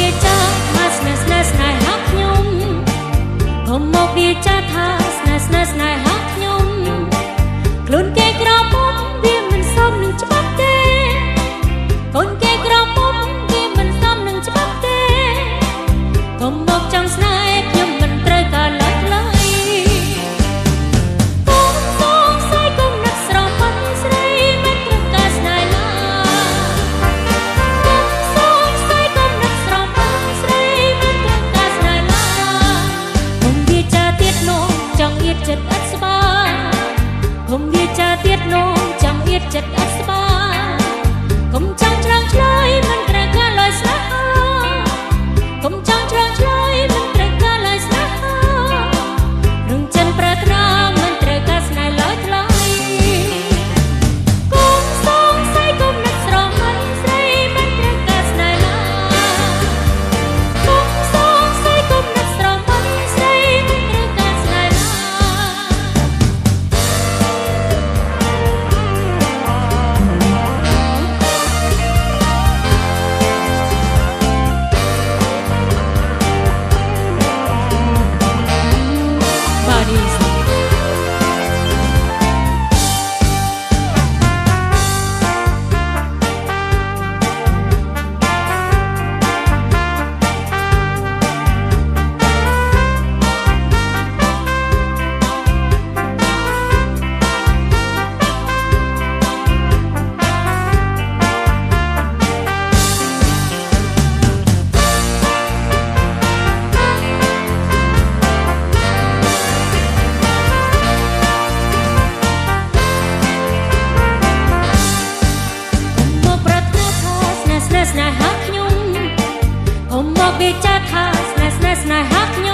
វាចាថាស្នេហ៍ស្នេហ៍ស្នេហ៍ខ្ញុំកុំមកវាចាថាស្នេហ៍ស្នេហ៍ស្នេហ៍ខ្ញុំខ្លួនគេក្រមុំវាមិនសមនឹងច្បាប់ទេកូនគេក្រមុំវាមិនសមនឹងច្បាប់ទេកុំមកចង់ស្នេហ៍ខ្ញុំមិនត្រូវការឡើយឡើយកុំសងស័យកុំនឹកស្រមឹងស្រីមិនត្រូវការស្នេហ៍ឡើយកុំសងស័យកុំនឹកស្រមឹងស្រីមិនត្រូវការស្នេហ៍ឡើយកុំវាចាទៀតនោះចង់អៀតចិត្តអត់ស្បាយកុំវាចាទៀតនោះចង់អៀតចិត្តអត់ស្បាកុំចង់ច្រងឆ្លើយមិនត្រូវការឡើយស្នេហាកុំចង់ច្រងឆ្លើយមិនត្រូវការឡើយស្នេហារងចិនប្រាថ្នាមិនត្រូវការស្នេហ៍ឡើយថ្លៃកុំសងស័យកុំនឹកស្រមឹងស្រីមិនត្រូវការស្នេហ៍ឡើយកុំសងស័យកុំនឹកស្រមឹងស្រីមិនត្រូវការស្នេហ៍ឡើយស្នេហ៍ខ្ញុំកុំមកវាចាថាស្នេហ៍ស្នេហ៍ស្នេហ៍ខ្ញុំ